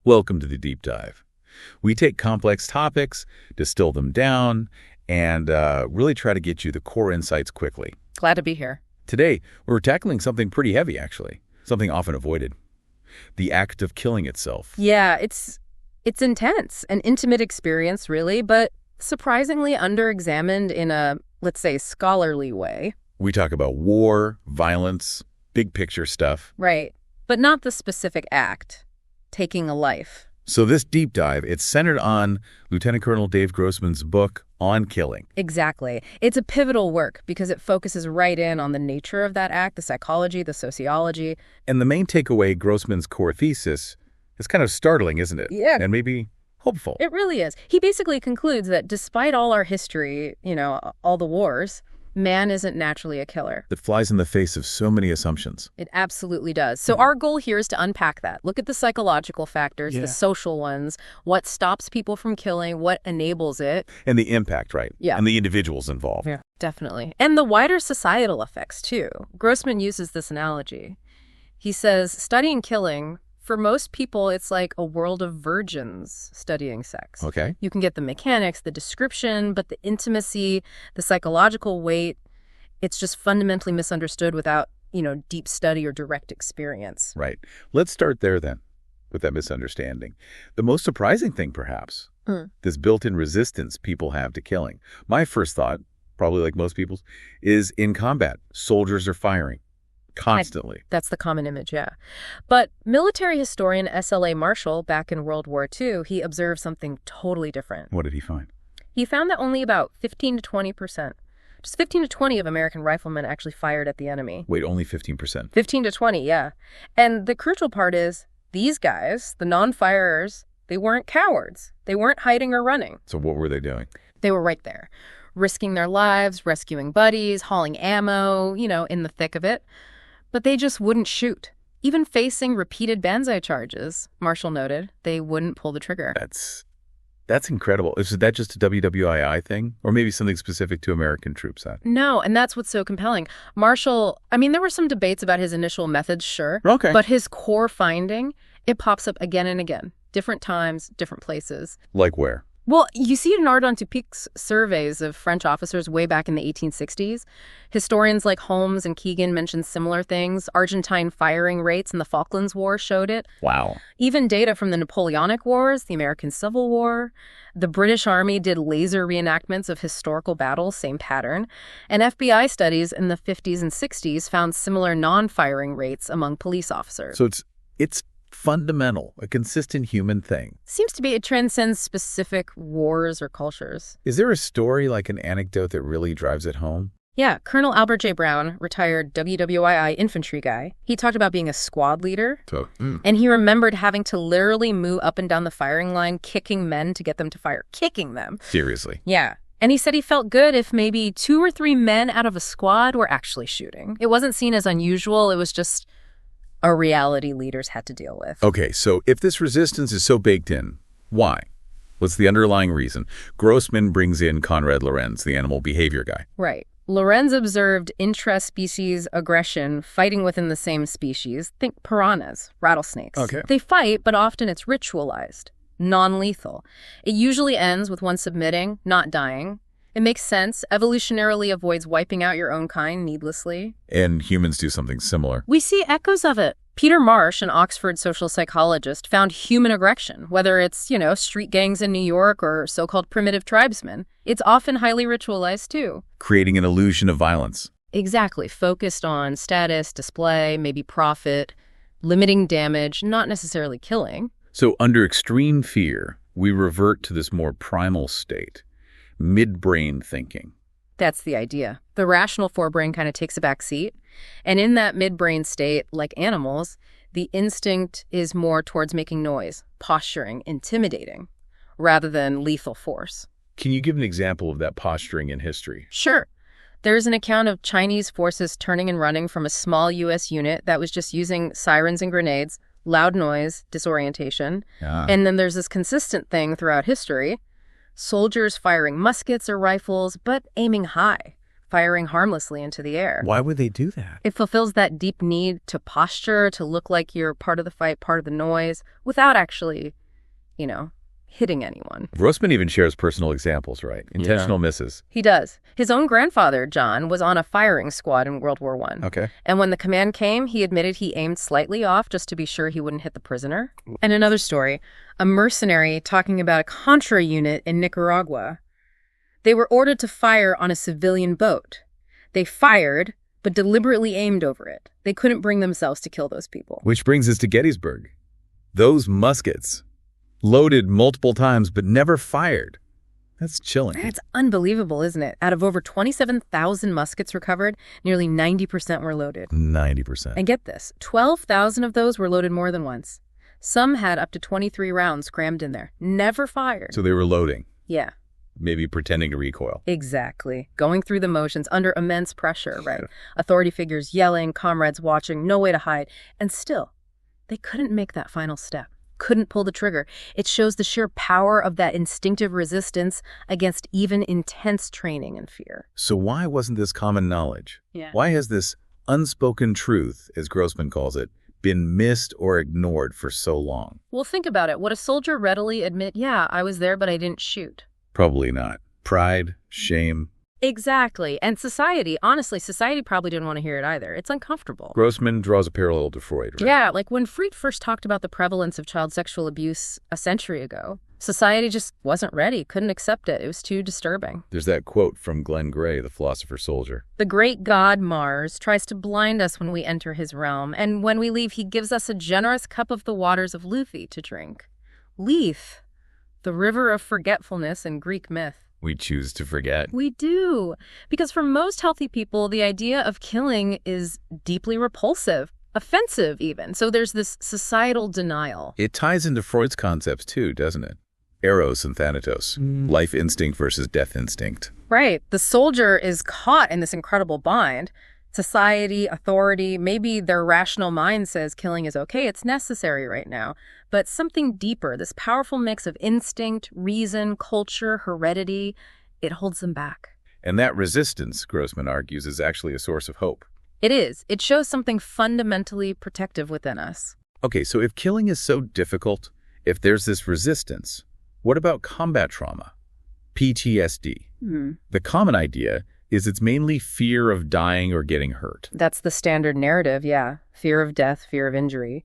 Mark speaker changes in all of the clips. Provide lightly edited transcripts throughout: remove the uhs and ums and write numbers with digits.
Speaker 1: Welcome to the Deep Dive. We take complex topics, distill them down, and really try to get you the core insights quickly.
Speaker 2: Glad to be here.
Speaker 1: Today, we're tackling something pretty heavy, actually. Something often avoided. The act of killing itself.
Speaker 2: Yeah, it's intense, an intimate experience, really, but surprisingly under-examined in a, let's say, scholarly way.
Speaker 1: We talk about war, violence, big picture stuff.
Speaker 2: Right, but not the specific act, taking a life.
Speaker 1: So this deep dive, it's centered on Lieutenant Colonel Dave Grossman's book, On Killing.
Speaker 2: Exactly. It's a pivotal work because it focuses right in on the nature of that act, the psychology, the sociology.
Speaker 1: And the main takeaway, Grossman's core thesis, is kind of startling, isn't it?
Speaker 2: Yeah.
Speaker 1: And maybe hopeful.
Speaker 2: It really is. He basically concludes that despite all our history, all the wars, man isn't naturally a killer.
Speaker 1: That flies in the face of so many assumptions.
Speaker 2: It absolutely does. So our goal here is to unpack that. Look at the psychological factors, the social ones, what stops people from killing, what enables it.
Speaker 1: And the impact, right?
Speaker 2: Yeah.
Speaker 1: And the individuals involved.
Speaker 2: Yeah, definitely. And the wider societal effects, too. Grossman uses this analogy. He says, studying killing, for most people, it's like a world of virgins studying sex.
Speaker 1: Okay.
Speaker 2: You can get the mechanics, the description, but the intimacy, the psychological weight, it's just fundamentally misunderstood without, deep study or direct experience.
Speaker 1: Right. Let's start there then, with that misunderstanding. The most surprising thing, perhaps, this built-in resistance people have to killing. My first thought, probably like most people's, is in combat, soldiers are firing. Constantly.
Speaker 2: That's the common image, yeah. But military historian S.L.A. Marshall, back in World War II, he observed something totally different.
Speaker 1: What did he find?
Speaker 2: He found that only about 15 to 20%, just 15 to 20 of American riflemen actually fired at the enemy.
Speaker 1: Wait, only 15%?
Speaker 2: 15 to 20, yeah. And the crucial part is, these guys, the non-firers, they weren't cowards. They weren't hiding or running.
Speaker 1: So what were they doing?
Speaker 2: They were right there, risking their lives, rescuing buddies, hauling ammo, in the thick of it. But they just wouldn't shoot. Even facing repeated banzai charges, Marshall noted, they wouldn't pull the trigger.
Speaker 1: That's incredible. Is that just a WWII thing? Or maybe something specific to American troops?
Speaker 2: No, and that's what's so compelling. Marshall, there were some debates about his initial methods, sure.
Speaker 1: Okay.
Speaker 2: But his core finding, it pops up again and again. Different times, different places.
Speaker 1: Like where?
Speaker 2: Well, you see it in Ardon Tupic's surveys of French officers way back in the 1860s. Historians like Holmes and Keegan mentioned similar things. Argentine firing rates in the Falklands War showed it.
Speaker 1: Wow.
Speaker 2: Even data from the Napoleonic Wars, the American Civil War. The British Army did laser reenactments of historical battles, same pattern. And FBI studies in the 50s and 60s found similar non-firing rates among police officers.
Speaker 1: So it's fundamental, a consistent human thing.
Speaker 2: Seems to be it transcends specific wars or cultures.
Speaker 1: Is there a story, like an anecdote, that really drives it home?
Speaker 2: Yeah, Colonel Albert J. Brown, retired WWII infantry guy, he talked about being a squad leader, and he remembered having to literally move up and down the firing line, kicking men to get them to fire. Kicking them.
Speaker 1: Seriously?
Speaker 2: Yeah. And he said he felt good if maybe 2 or 3 men out of a squad were actually shooting. It wasn't seen as unusual. It was just a reality leaders had to deal with.
Speaker 1: Okay, so if this resistance is so baked in, why? What's the underlying reason? Grossman brings in Conrad Lorenz, the animal behavior guy.
Speaker 2: Right. Lorenz observed intra-species aggression fighting within the same species. Think piranhas, rattlesnakes.
Speaker 1: Okay.
Speaker 2: They fight, but often it's ritualized, non-lethal. It usually ends with one submitting, not dying. It makes sense. Evolutionarily avoids wiping out your own kind needlessly.
Speaker 1: And humans do something similar.
Speaker 2: We see echoes of it. Peter Marsh, an Oxford social psychologist, found human aggression, whether it's, street gangs in New York or so-called primitive tribesmen. It's often highly ritualized, too.
Speaker 1: Creating an illusion of violence.
Speaker 2: Exactly. Focused on status, display, maybe profit, limiting damage, not necessarily killing.
Speaker 1: So under extreme fear, we revert to this more primal state. Midbrain thinking.
Speaker 2: That's the idea. The rational forebrain kind of takes a back seat. And in that midbrain state, like animals, the instinct is more towards making noise, posturing, intimidating, rather than lethal force.
Speaker 1: Can you give an example of that posturing in history?
Speaker 2: Sure. There's an account of Chinese forces turning and running from a small U.S. unit that was just using sirens and grenades, loud noise, disorientation. And then there's this consistent thing throughout history. Soldiers firing muskets or rifles, but aiming high, firing harmlessly into the air.
Speaker 1: Why would they do that?
Speaker 2: It fulfills that deep need to posture, to look like you're part of the fight, part of the noise, without actually, hitting anyone.
Speaker 1: Grossman even shares personal examples, right? Intentional misses.
Speaker 2: He does. His own grandfather, John, was on a firing squad in World War I.
Speaker 1: Okay.
Speaker 2: And when the command came, he admitted he aimed slightly off just to be sure he wouldn't hit the prisoner. And another story, a mercenary talking about a Contra unit in Nicaragua. They were ordered to fire on a civilian boat. They fired, but deliberately aimed over it. They couldn't bring themselves to kill those people.
Speaker 1: Which brings us to Gettysburg. Those muskets, loaded multiple times but never fired. That's chilling.
Speaker 2: It's unbelievable, isn't it? Out of over 27,000 muskets recovered, nearly 90% were loaded.
Speaker 1: 90%.
Speaker 2: And get this, 12,000 of those were loaded more than once. Some had up to 23 rounds crammed in there. Never fired.
Speaker 1: So they were loading.
Speaker 2: Yeah.
Speaker 1: Maybe pretending to recoil.
Speaker 2: Exactly. Going through the motions under immense pressure, right? Authority figures yelling, comrades watching, no way to hide. And still, they couldn't make that final step. Couldn't pull the trigger. It shows the sheer power of that instinctive resistance against even intense training and fear.
Speaker 1: So why wasn't this common knowledge?
Speaker 2: Yeah.
Speaker 1: Why has this unspoken truth, as Grossman calls it, been missed or ignored for so long?
Speaker 2: Well, think about it. Would a soldier readily admit, yeah, I was there, but I didn't shoot?
Speaker 1: Probably not. Pride, shame.
Speaker 2: Exactly. And society, honestly, society probably didn't want to hear it either. It's uncomfortable.
Speaker 1: Grossman draws a parallel to Freud, right?
Speaker 2: Yeah, like when Freud first talked about the prevalence of child sexual abuse a century ago, society just wasn't ready, couldn't accept it. It was too disturbing.
Speaker 1: There's that quote from Glenn Gray, the philosopher soldier.
Speaker 2: The great god Mars tries to blind us when we enter his realm, and when we leave, he gives us a generous cup of the waters of Lethe to drink. Lethe, the river of forgetfulness in Greek myth.
Speaker 1: We choose to forget.
Speaker 2: We do. Because for most healthy people, the idea of killing is deeply repulsive, offensive even. So there's this societal denial.
Speaker 1: It ties into Freud's concepts too, doesn't it? Eros and Thanatos, life instinct versus death instinct.
Speaker 2: Right. The soldier is caught in this incredible bind. Society, authority, maybe their rational mind says killing is okay, it's necessary right now. But something deeper, this powerful mix of instinct, reason, culture, heredity, it holds them back.
Speaker 1: And that resistance, Grossman argues, is actually a source of hope.
Speaker 2: It is. It shows something fundamentally protective within us.
Speaker 1: Okay, so if killing is so difficult, if there's this resistance, what about combat trauma? PTSD. The common idea is it's mainly fear of dying or getting hurt.
Speaker 2: That's the standard narrative, yeah. Fear of death, fear of injury.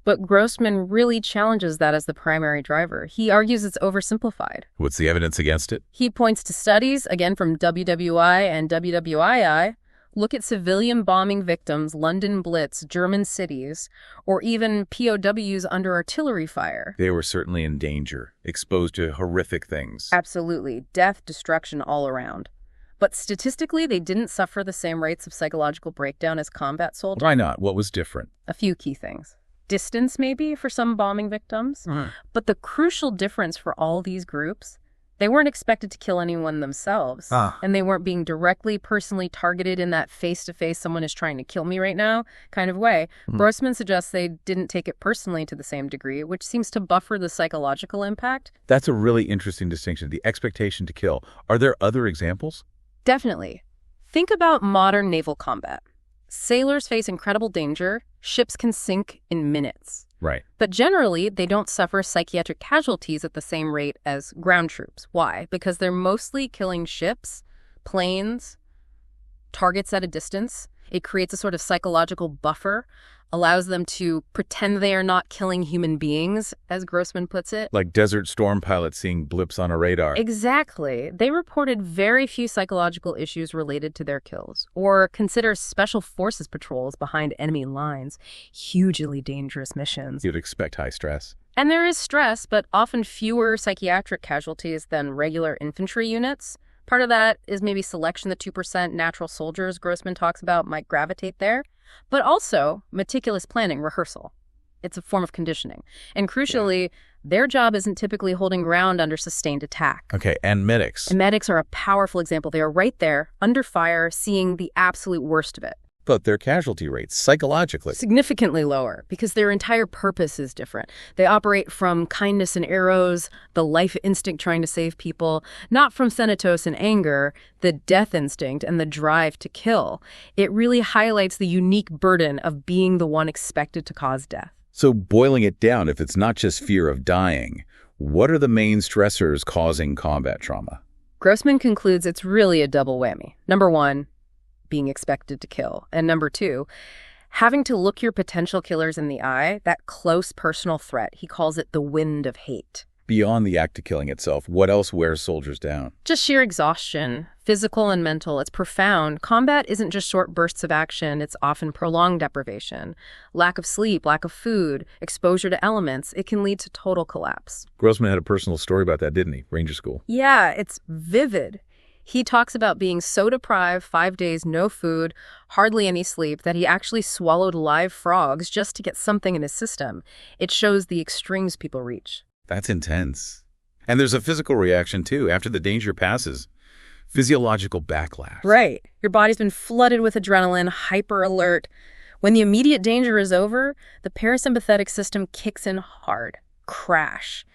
Speaker 2: But Grossman really challenges that as the primary driver. He argues it's oversimplified.
Speaker 1: What's the evidence against it?
Speaker 2: He points to studies, again from WWI and WWII. Look at civilian bombing victims, London Blitz, German cities, or even POWs under artillery fire.
Speaker 1: They were certainly in danger, exposed to horrific things.
Speaker 2: Absolutely. Death, destruction all around. But statistically, they didn't suffer the same rates of psychological breakdown as combat soldiers.
Speaker 1: Why not? What was different?
Speaker 2: A few key things. Distance, maybe, for some bombing victims. But the crucial difference for all these groups, they weren't expected to kill anyone themselves. And they weren't being directly, personally targeted in that face-to-face, someone is trying to kill me right now kind of way. Grossman suggests they didn't take it personally to the same degree, which seems to buffer the psychological impact.
Speaker 1: That's a really interesting distinction, the expectation to kill. Are there other examples?
Speaker 2: Definitely. Think about modern naval combat. Sailors face incredible danger. Ships can sink in minutes.
Speaker 1: Right.
Speaker 2: But generally, they don't suffer psychiatric casualties at the same rate as ground troops. Why? Because they're mostly killing ships, planes, targets at a distance. It creates a sort of psychological buffer, allows them to pretend they are not killing human beings, as Grossman puts it.
Speaker 1: Like Desert Storm pilots seeing blips on a radar.
Speaker 2: Exactly. They reported very few psychological issues related to their kills. Or consider special forces patrols behind enemy lines. Hugely dangerous missions.
Speaker 1: You'd expect high stress.
Speaker 2: And there is stress, but often fewer psychiatric casualties than regular infantry units. Part of that is maybe selection. The 2% natural soldiers Grossman talks about might gravitate there. But also meticulous planning, rehearsal. It's a form of conditioning. And crucially, their job isn't typically holding ground under sustained attack.
Speaker 1: Okay, and medics.
Speaker 2: And medics are a powerful example. They are right there, under fire, seeing the absolute worst of it.
Speaker 1: but their casualty rates, psychologically.
Speaker 2: Significantly lower, because their entire purpose is different. They operate from kindness and arrows, the life instinct trying to save people, not from thanatos and anger, the death instinct and the drive to kill. It really highlights the unique burden of being the one expected to cause death.
Speaker 1: So boiling it down, if it's not just fear of dying, what are the main stressors causing combat trauma?
Speaker 2: Grossman concludes it's really a double whammy. Number one, being expected to kill. And number two, having to look your potential killers in the eye, that close personal threat. He calls it the wind of hate.
Speaker 1: Beyond the act of killing itself, what else wears soldiers down?
Speaker 2: Just sheer exhaustion, physical and mental. It's profound. Combat isn't just short bursts of action. It's often prolonged deprivation. Lack of sleep, lack of food, exposure to elements. It can lead to total collapse.
Speaker 1: Grossman had a personal story about that, didn't he? Ranger school.
Speaker 2: Yeah, it's vivid. He talks about being so deprived, 5 days, no food, hardly any sleep, that he actually swallowed live frogs just to get something in his system. It shows the extremes people reach.
Speaker 1: That's intense. And there's a physical reaction, too, after the danger passes. Physiological backlash.
Speaker 2: Right. Your body's been flooded with adrenaline, hyper alert. When the immediate danger is over, the parasympathetic system kicks in hard. Crash.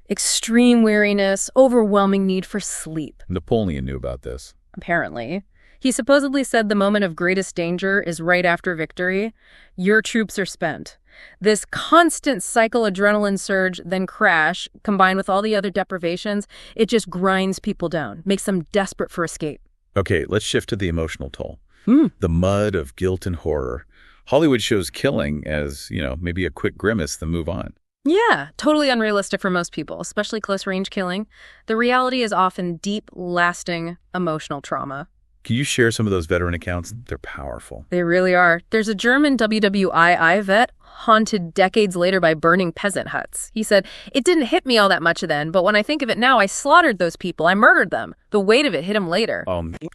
Speaker 2: Extreme weariness, overwhelming need for sleep.
Speaker 1: Napoleon knew about this.
Speaker 2: Apparently. He supposedly said the moment of greatest danger is right after victory. Your troops are spent. This constant cycle adrenaline surge, then crash, combined with all the other deprivations, it just grinds people down, makes them desperate for escape.
Speaker 1: Okay, let's shift to the emotional toll. The mud of guilt and horror. Hollywood shows killing as, maybe a quick grimace, then move on.
Speaker 2: Yeah, totally unrealistic for most people, especially close-range killing. The reality is often deep, lasting, emotional trauma.
Speaker 1: Can you share some of those veteran accounts? They're powerful.
Speaker 2: They really are. There's a German WWII vet haunted decades later by burning peasant huts. He said, "It didn't hit me all that much then, but when I think of it now, I slaughtered those people. I murdered them. The weight of it hit him later."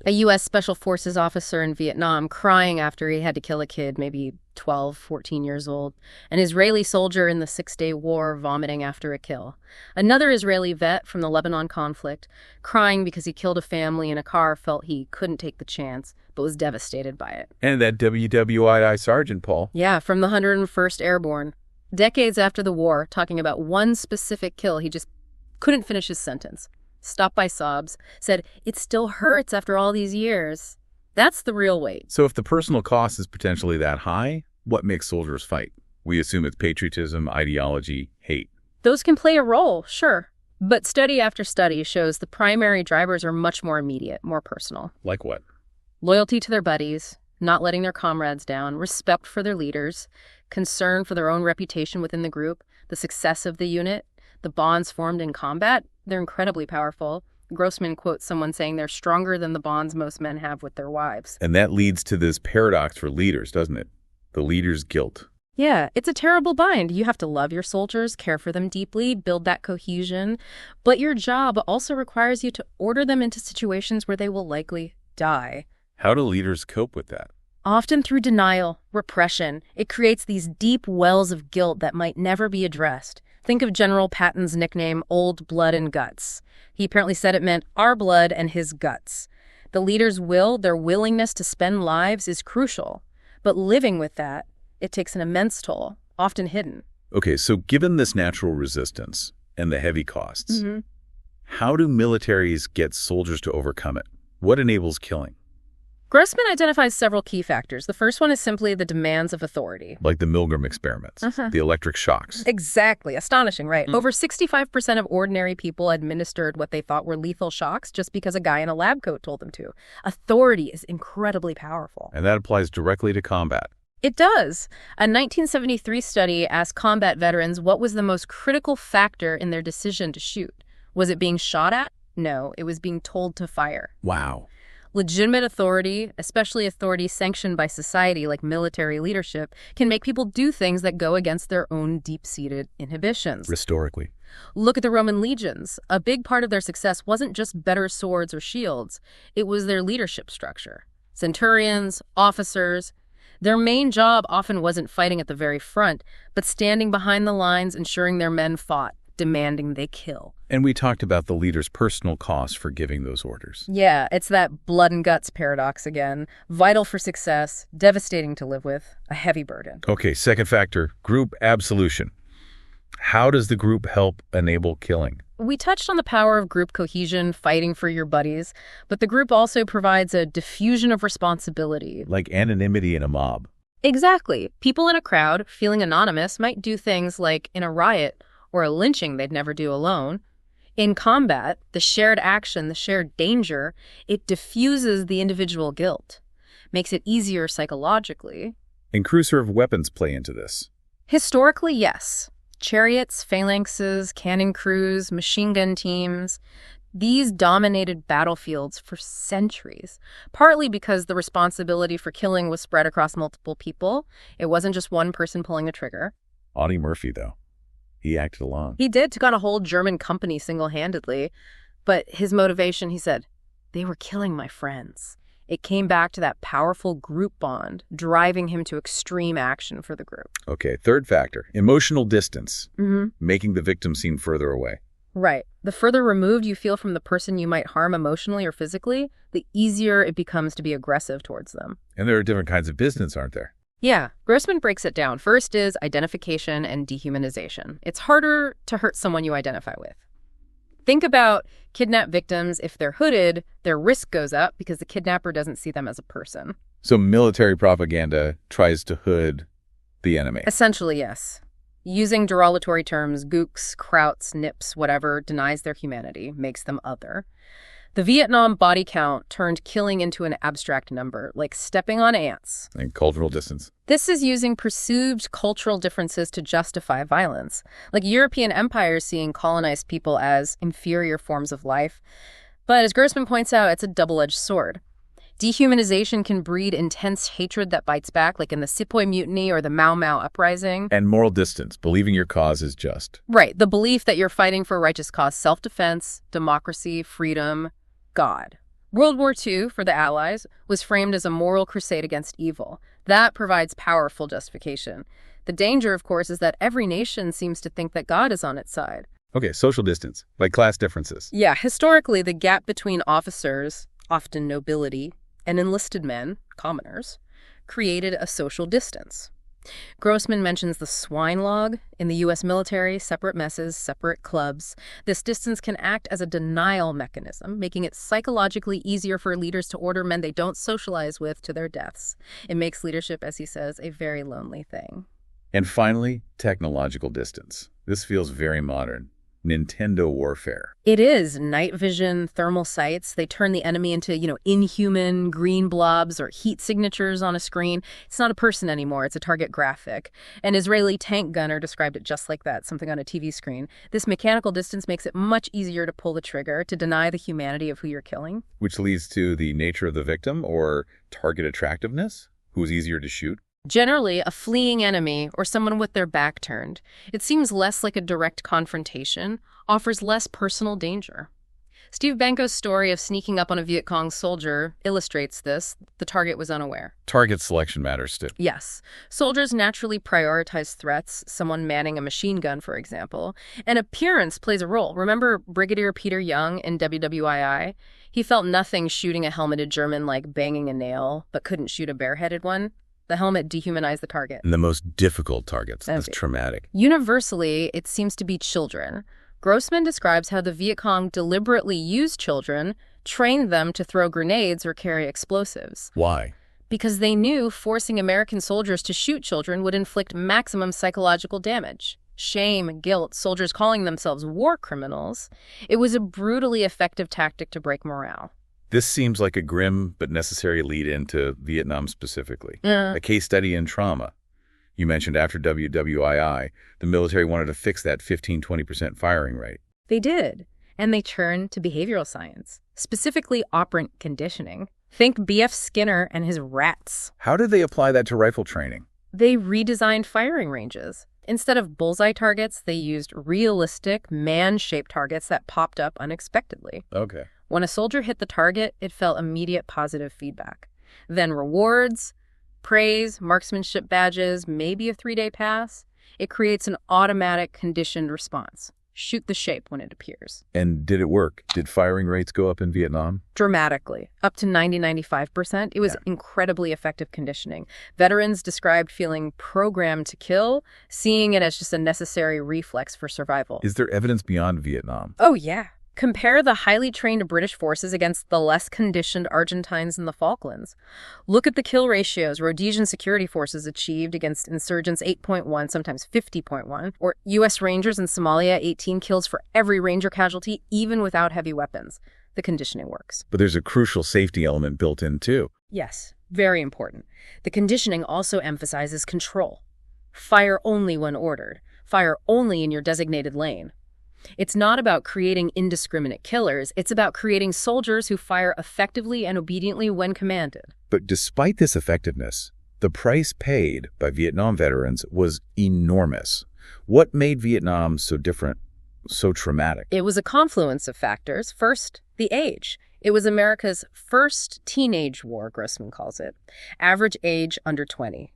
Speaker 2: A U.S. Special Forces officer in Vietnam crying after he had to kill a kid, maybe 12, 14 years old. An Israeli soldier in the Six-Day War vomiting after a kill. Another Israeli vet from the Lebanon conflict crying because he killed a family in a car, felt he couldn't take the chance, but was devastated by it.
Speaker 1: And that WWII sergeant, Paul.
Speaker 2: Yeah, from the 101st Airborne. Decades after the war, talking about one specific kill, he just couldn't finish his sentence. Stopped by sobs, said, "It still hurts after all these years." That's the real weight.
Speaker 1: So if the personal cost is potentially that high, what makes soldiers fight? We assume it's patriotism, ideology, hate.
Speaker 2: Those can play a role, sure. But study after study shows the primary drivers are much more immediate, more personal.
Speaker 1: Like what?
Speaker 2: Loyalty to their buddies, not letting their comrades down, respect for their leaders, concern for their own reputation within the group, the success of the unit, the bonds formed in combat. They're incredibly powerful. Grossman quotes someone saying they're stronger than the bonds most men have with their wives.
Speaker 1: And that leads to this paradox for leaders, doesn't it? The leader's guilt.
Speaker 2: Yeah, it's a terrible bind. You have to love your soldiers, care for them deeply, build that cohesion. But your job also requires you to order them into situations where they will likely die.
Speaker 1: How do leaders cope with that?
Speaker 2: Often through denial, repression. It creates these deep wells of guilt that might never be addressed. Think of General Patton's nickname, Old Blood and Guts. He apparently said it meant our blood and his guts. The leader's will, their willingness to spend lives is crucial. But living with that, it takes an immense toll, often hidden.
Speaker 1: Okay, so given this natural resistance and the heavy costs, how do militaries get soldiers to overcome it? What enables killing?
Speaker 2: Grossman identifies several key factors. The first one is simply the demands of authority.
Speaker 1: Like the Milgram experiments, the electric shocks.
Speaker 2: Exactly. Astonishing, right? Over 65% of ordinary people administered what they thought were lethal shocks just because a guy in a lab coat told them to. Authority is incredibly powerful.
Speaker 1: And that applies directly to combat.
Speaker 2: It does. A 1973 study asked combat veterans what was the most critical factor in their decision to shoot. Was it being shot at? No, it was being told to fire.
Speaker 1: Wow.
Speaker 2: Legitimate authority, especially authority sanctioned by society like military leadership, can make people do things that go against their own deep-seated inhibitions.
Speaker 1: Historically.
Speaker 2: Look at the Roman legions. A big part of their success wasn't just better swords or shields. It was their leadership structure. Centurions, officers. Their main job often wasn't fighting at the very front, but standing behind the lines, ensuring their men fought. demanding they kill.
Speaker 1: And we talked about the leader's personal cost for giving those orders.
Speaker 2: Yeah, it's that blood and guts paradox again. Vital for success, devastating to live with, a heavy burden.
Speaker 1: Okay, second factor, group absolution. How does the group help enable killing?
Speaker 2: We touched on the power of group cohesion, fighting for your buddies, but the group also provides a diffusion of responsibility.
Speaker 1: Like anonymity in a mob.
Speaker 2: Exactly. People in a crowd, feeling anonymous, might do things like in a riot or a lynching they'd never do alone. In combat, the shared action, the shared danger, it diffuses the individual guilt, makes it easier psychologically.
Speaker 1: And crew serve weapons play into this.
Speaker 2: Historically, yes. Chariots, phalanxes, cannon crews, machine gun teams, these dominated battlefields for centuries, partly because the responsibility for killing was spread across multiple people. It wasn't just one person pulling the trigger.
Speaker 1: Audie Murphy, though. He acted alone.
Speaker 2: He did, took on a whole German company single-handedly. But his motivation, he said, they were killing my friends. It came back to that powerful group bond, driving him to extreme action for the group.
Speaker 1: Okay, third factor, emotional distance, making the victim seem further away.
Speaker 2: Right. The further removed you feel from the person you might harm emotionally or physically, the easier it becomes to be aggressive towards them.
Speaker 1: And there are different kinds of distance, aren't there?
Speaker 2: Yeah. Grossman breaks it down. First is identification and dehumanization. It's harder to hurt someone you identify with. Think about kidnapped victims. If they're hooded, their risk goes up because the kidnapper doesn't see them as a person.
Speaker 1: So military propaganda tries to hood the enemy.
Speaker 2: Essentially, yes. Using derogatory terms, gooks, krauts, nips, whatever, denies their humanity, makes them other. The Vietnam body count turned killing into an abstract number, like stepping on ants.
Speaker 1: And cultural distance.
Speaker 2: This is using perceived cultural differences to justify violence, like European empires seeing colonized people as inferior forms of life. But as Grossman points out, it's a double-edged sword. Dehumanization can breed intense hatred that bites back, like in the Sepoy Mutiny or the Mau Mau Uprising.
Speaker 1: And moral distance, believing your cause is just.
Speaker 2: Right, the belief that you're fighting for a righteous cause, self-defense, democracy, freedom, God. World War II, for the Allies, was framed as a moral crusade against evil. That provides powerful justification. The danger, of course, is that every nation seems to think that God is on its side.
Speaker 1: Okay, social distance, like class differences.
Speaker 2: Yeah, historically, the gap between officers, often nobility, and enlisted men, commoners, created a social distance. Grossman mentions the swine log. In the U.S. military, separate messes, separate clubs. This distance can act as a denial mechanism, making it psychologically easier for leaders to order men they don't socialize with to their deaths. It makes leadership, as he says, a very lonely thing.
Speaker 1: And finally, technological distance. This feels very modern. Nintendo warfare.
Speaker 2: It is. Night vision, thermal sights. They turn the enemy into, inhuman green blobs or heat signatures on a screen. It's not a person anymore. It's a target graphic. An Israeli tank gunner described it just like that, something on a TV screen. This mechanical distance makes it much easier to pull the trigger, to deny the humanity of who you're killing.
Speaker 1: Which leads to the nature of the victim or target attractiveness? Who's easier to shoot?
Speaker 2: Generally, a fleeing enemy or someone with their back turned. It seems less like a direct confrontation, offers less personal danger. Steve Benko's story of sneaking up on a Viet Cong soldier illustrates this. The target was unaware.
Speaker 1: Target selection matters too.
Speaker 2: Yes. Soldiers naturally prioritize threats, someone manning a machine gun, for example. And appearance plays a role. Remember Brigadier Peter Young in WWII? He felt nothing shooting a helmeted German like banging a nail, but couldn't shoot a bareheaded one. The helmet dehumanized the target.
Speaker 1: And the most difficult targets. That's traumatic.
Speaker 2: Universally, it seems to be children. Grossman describes how the Viet Cong deliberately used children, trained them to throw grenades or carry explosives.
Speaker 1: Why?
Speaker 2: Because they knew forcing American soldiers to shoot children would inflict maximum psychological damage. Shame, guilt, soldiers calling themselves war criminals. It was a brutally effective tactic to break morale.
Speaker 1: This seems like a grim but necessary lead-in to Vietnam specifically. A case study in trauma. You mentioned after WWII, the military wanted to fix that 15-20% firing rate.
Speaker 2: They did. And they turned to behavioral science, specifically operant conditioning. Think B.F. Skinner and his rats.
Speaker 1: How did they apply that to rifle training?
Speaker 2: They redesigned firing ranges. Instead of bullseye targets, they used realistic, man-shaped targets that popped up unexpectedly.
Speaker 1: Okay.
Speaker 2: When a soldier hit the target, it felt immediate positive feedback. Then rewards, praise, marksmanship badges, maybe a 3-day pass. It creates an automatic conditioned response. shoot the shape when it appears.
Speaker 1: And did it work? Did firing rates go up in Vietnam?
Speaker 2: Dramatically, up to 90–95%. It was incredibly effective conditioning. Veterans described feeling programmed to kill, seeing it as just a necessary reflex for survival.
Speaker 1: Is there evidence beyond Vietnam?
Speaker 2: Oh, yeah. Compare the highly trained British forces against the less conditioned Argentines in the Falklands. Look at the kill ratios Rhodesian security forces achieved against insurgents 8.1, sometimes 50.1, or U.S. Rangers in Somalia 18 kills for every Ranger casualty, even without heavy weapons. The conditioning works.
Speaker 1: But there's a crucial safety element built in, too.
Speaker 2: Yes, very important. The conditioning also emphasizes control. Fire only when ordered. Fire only in your designated lane. It's not about creating indiscriminate killers. It's about creating soldiers who fire effectively and obediently when commanded.
Speaker 1: But despite this effectiveness, the price paid by Vietnam veterans was enormous. What made Vietnam so different, so traumatic?
Speaker 2: It was a confluence of factors. First, the age. It was America's first teenage war, Grossman calls it. Average age under 20.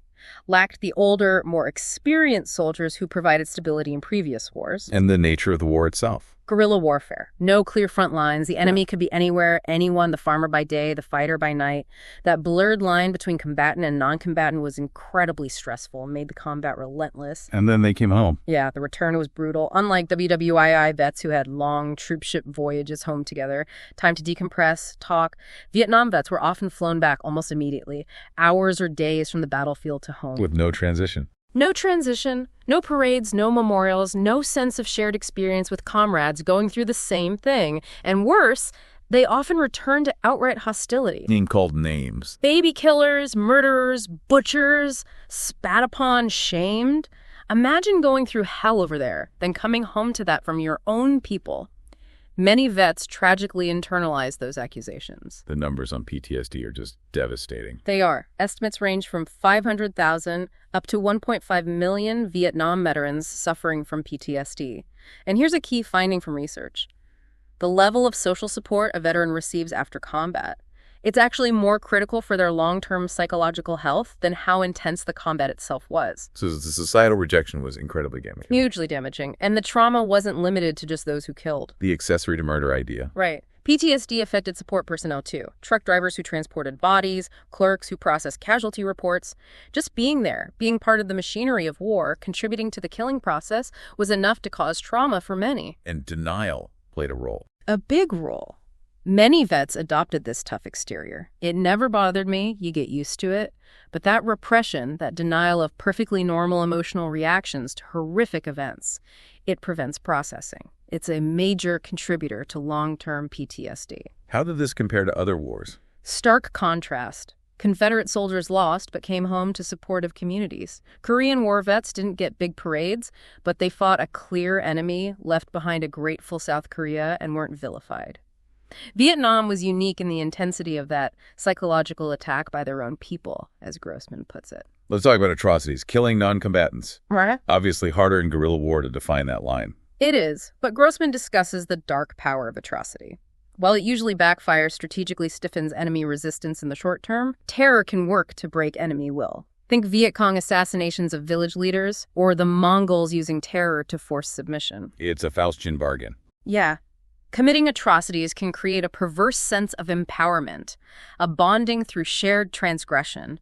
Speaker 2: Lacked the older, more experienced soldiers who provided stability in previous wars.
Speaker 1: And the nature of the war itself.
Speaker 2: Guerrilla warfare. No clear front lines. The enemy could be anywhere, anyone, the farmer by day, the fighter by night. That blurred line between combatant and non-combatant was incredibly stressful and made the combat relentless.
Speaker 1: And then they came home.
Speaker 2: Yeah, the return was brutal. Unlike WWII vets who had long troopship voyages home together, time to decompress, talk, Vietnam vets were often flown back almost immediately, hours or days from the battlefield to home.
Speaker 1: With no transition.
Speaker 2: No transition, no parades, no memorials, no sense of shared experience with comrades going through the same thing. And worse, they often return to outright hostility.
Speaker 1: Being called names.
Speaker 2: Baby killers, murderers, butchers, spat upon, shamed. Imagine going through hell over there, then coming home to that from your own people. Many vets tragically internalize those accusations.
Speaker 1: The numbers on PTSD are just devastating.
Speaker 2: They are. Estimates range from 500,000 up to 1.5 million Vietnam veterans suffering from PTSD. And here's a key finding from research. The level of social support a veteran receives after combat. It's actually more critical for their long-term psychological health than how intense the combat itself was.
Speaker 1: So the societal rejection was incredibly damaging.
Speaker 2: Hugely damaging. And the trauma wasn't limited to just those who killed.
Speaker 1: The accessory to murder idea.
Speaker 2: Right. PTSD affected support personnel too. Truck drivers who transported bodies, clerks who processed casualty reports. Just being there, being part of the machinery of war, contributing to the killing process was enough to cause trauma for many.
Speaker 1: And denial played a role.
Speaker 2: A big role. Many vets adopted this tough exterior. It never bothered me, you get used to it. But that repression, that denial of perfectly normal emotional reactions to horrific events, it prevents processing. It's a major contributor to long-term PTSD.
Speaker 1: How did this compare to other wars?
Speaker 2: Stark contrast. Confederate soldiers lost but came home to supportive communities. Korean War vets didn't get big parades, but they fought a clear enemy, left behind a grateful South Korea, and weren't vilified. Vietnam was unique in the intensity of that psychological attack by their own people, as Grossman puts it.
Speaker 1: Let's talk about atrocities, killing non-combatants.
Speaker 2: Right.
Speaker 1: Obviously harder in guerrilla war to define that line.
Speaker 2: It is, but Grossman discusses the dark power of atrocity. While it usually backfires, strategically stiffens enemy resistance in the short term, terror can work to break enemy will. Think Viet Cong assassinations of village leaders, or the Mongols using terror to force submission.
Speaker 1: It's a Faustian bargain.
Speaker 2: Yeah. Committing atrocities can create a perverse sense of empowerment, a bonding through shared transgression.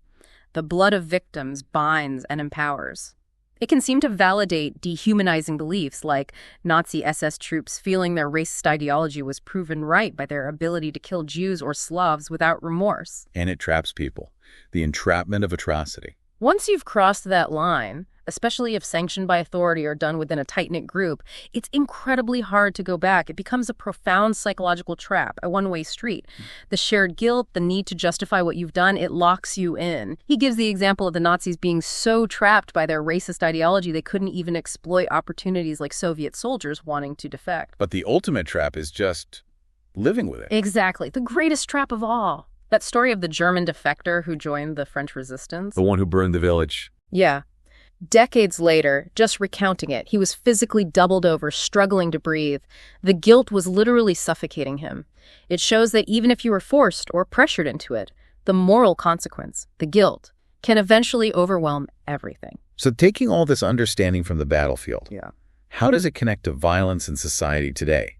Speaker 2: The blood of victims binds and empowers. It can seem to validate dehumanizing beliefs like Nazi SS troops feeling their racist ideology was proven right by their ability to kill Jews or Slavs without remorse.
Speaker 1: And it traps people. The entrapment of atrocity.
Speaker 2: Once you've crossed that line, especially if sanctioned by authority or done within a tight-knit group, it's incredibly hard to go back. It becomes a profound psychological trap, a one-way street. The shared guilt, the need to justify what you've done, it locks you in. He gives the example of the Nazis being so trapped by their racist ideology they couldn't even exploit opportunities like Soviet soldiers wanting to defect.
Speaker 1: But the ultimate trap is just living with it.
Speaker 2: Exactly. The greatest trap of all. That story of the German defector who joined the French resistance.
Speaker 1: The one who burned the village.
Speaker 2: Yeah. Decades later, just recounting it, he was physically doubled over, struggling to breathe. The guilt was literally suffocating him. It shows that even if you were forced or pressured into it, the moral consequence, the guilt, can eventually overwhelm everything.
Speaker 1: So taking all this understanding from the battlefield, How does it connect to violence in society today?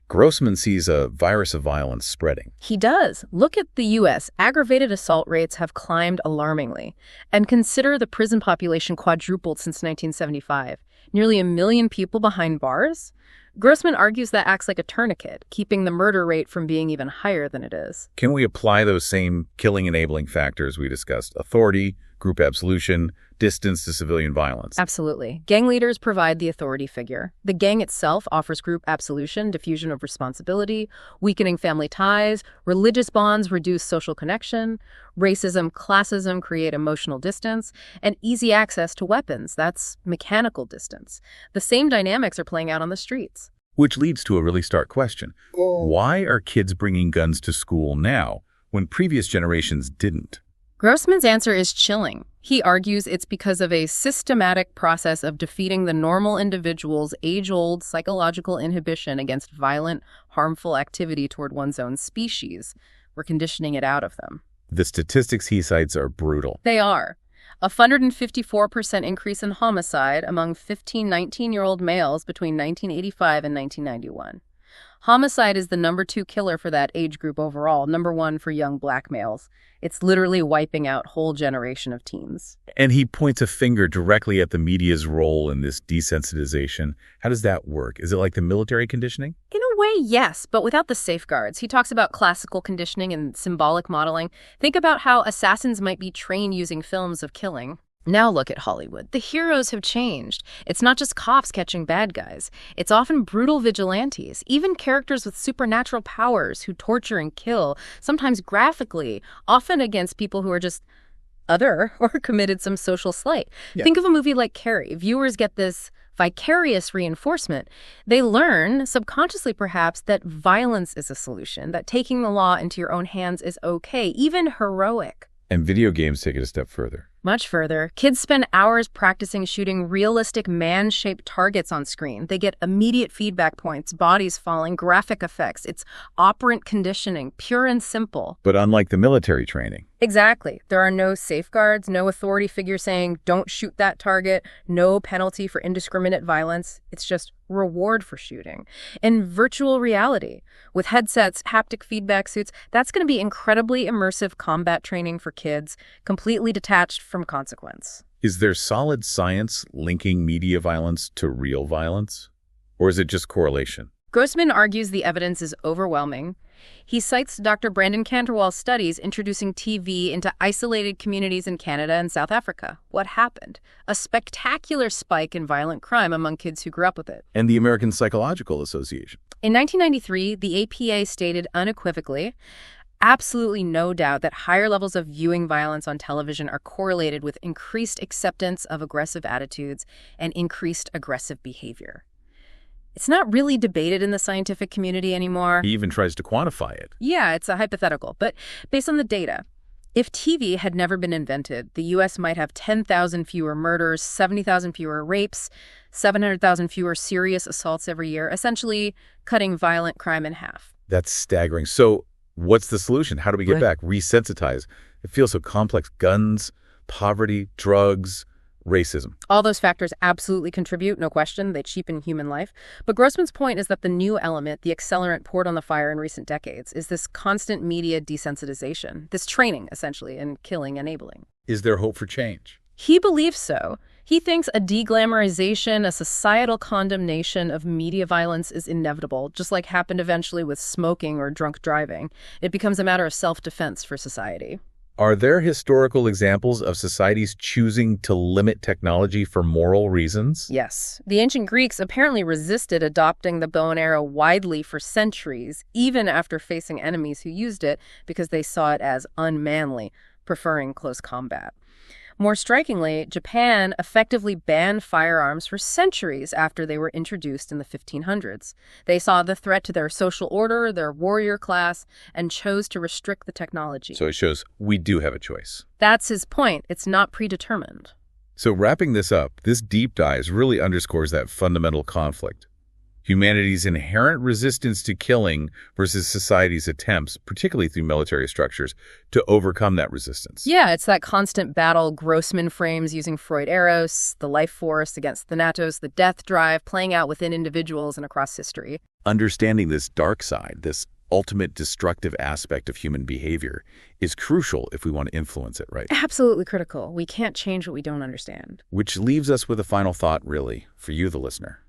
Speaker 1: Grossman sees a virus of violence spreading.
Speaker 2: He does. Look at the U.S. Aggravated assault rates have climbed alarmingly. And consider the prison population quadrupled since 1975. Nearly 1 million people behind bars? Grossman argues that acts like a tourniquet, keeping the murder rate from being even higher than it is.
Speaker 1: Can we apply those same killing-enabling factors we discussed? Authority, group absolution, distance to civilian violence.
Speaker 2: Absolutely. Gang leaders provide the authority figure. The gang itself offers group absolution, diffusion of responsibility, weakening family ties, religious bonds reduce social connection, racism, classism create emotional distance, and easy access to weapons. That's mechanical distance. The same dynamics are playing out on the streets.
Speaker 1: Which leads to a really stark question. Why are kids bringing guns to school now when previous generations didn't?
Speaker 2: Grossman's answer is chilling. He argues it's because of a systematic process of defeating the normal individual's age-old psychological inhibition against violent, harmful activity toward one's own species. We're conditioning it out of them.
Speaker 1: The statistics he cites are brutal.
Speaker 2: They are. A 154% increase in homicide among 19-year-old males between 1985 and 1991. Homicide is the #2 killer for that age group overall, #1 for young black males. It's literally wiping out whole generation of teens.
Speaker 1: And he points a finger directly at the media's role in this desensitization. How does that work? Is it like the military conditioning?
Speaker 2: In a way, yes, but without the safeguards. He talks about classical conditioning and symbolic modeling. Think about how assassins might be trained using films of killing. Now look at Hollywood. The heroes have changed. It's not just cops catching bad guys. It's often brutal vigilantes, even characters with supernatural powers who torture and kill, sometimes graphically, often against people who are just other or committed some social slight. Yeah. Think of a movie like Carrie. Viewers get this vicarious reinforcement. They learn, subconsciously perhaps, that violence is a solution, that taking the law into your own hands is okay, even heroic.
Speaker 1: And video games take it a step further.
Speaker 2: Much further. Kids spend hours practicing shooting realistic man-shaped targets on screen. They get immediate feedback points, bodies falling, graphic effects. It's operant conditioning, pure and simple.
Speaker 1: But unlike the military training.
Speaker 2: Exactly. There are no safeguards, no authority figure saying, don't shoot that target, no penalty for indiscriminate violence. It's just reward for shooting. In virtual reality, with headsets, haptic feedback suits, that's going to be incredibly immersive combat training for kids, completely detached from consequence.
Speaker 1: Is there solid science linking media violence to real violence? Or is it just correlation?
Speaker 2: Grossman argues the evidence is overwhelming. He cites Dr. Brandon Canterwall's studies introducing TV into isolated communities in Canada and South Africa. What happened? A spectacular spike in violent crime among kids who grew up with it.
Speaker 1: And the American Psychological Association.
Speaker 2: In 1993, the APA stated unequivocally, absolutely no doubt that higher levels of viewing violence on television are correlated with increased acceptance of aggressive attitudes and increased aggressive behavior. It's not really debated in the scientific community anymore.
Speaker 1: He even tries to quantify it.
Speaker 2: Yeah, it's a hypothetical. But based on the data, if TV had never been invented, the U.S. might have 10,000 fewer murders, 70,000 fewer rapes, 700,000 fewer serious assaults every year, essentially cutting violent crime in half.
Speaker 1: That's staggering. So what's the solution? How do we get back? Resensitize. It feels so complex. Guns, poverty, drugs, racism.
Speaker 2: All those factors absolutely contribute, no question. They cheapen human life. But Grossman's point is that the new element, the accelerant poured on the fire in recent decades, is this constant media desensitization, this training, essentially, in killing enabling.
Speaker 1: Is there hope for change?
Speaker 2: He believes so. He thinks a deglamorization, a societal condemnation of media violence is inevitable, just like happened eventually with smoking or drunk driving. It becomes a matter of self-defense for society.
Speaker 1: Are there historical examples of societies choosing to limit technology for moral reasons?
Speaker 2: Yes. The ancient Greeks apparently resisted adopting the bow and arrow widely for centuries, even after facing enemies who used it because they saw it as unmanly, preferring close combat. More strikingly, Japan effectively banned firearms for centuries after they were introduced in the 1500s. They saw the threat to their social order, their warrior class, and chose to restrict the technology.
Speaker 1: So it shows we do have a choice.
Speaker 2: That's his point. It's not predetermined.
Speaker 1: So wrapping this up, this deep dive really underscores that fundamental conflict. Humanity's inherent resistance to killing versus society's attempts, particularly through military structures, to overcome that resistance.
Speaker 2: Yeah, it's that constant battle Grossman frames using Freud-Eros, the life force against thanatos, the death drive playing out within individuals and across history.
Speaker 1: Understanding this dark side, this ultimate destructive aspect of human behavior, is crucial if we want to influence it, right?
Speaker 2: Absolutely critical. We can't change what we don't understand.
Speaker 1: Which leaves us with a final thought, really, for you, the listener.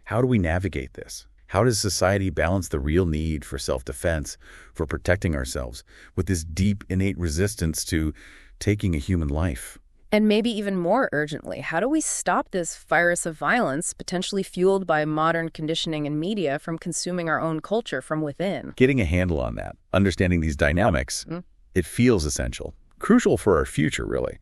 Speaker 1: How do we navigate this? How does society balance the real need for self-defense, for protecting ourselves, with this deep, innate resistance to taking a human life?
Speaker 2: And maybe even more urgently, how do we stop this virus of violence, potentially fueled by modern conditioning and media, from consuming our own culture from within?
Speaker 1: Getting a handle on that, understanding these dynamics, it feels essential, crucial for our future, really.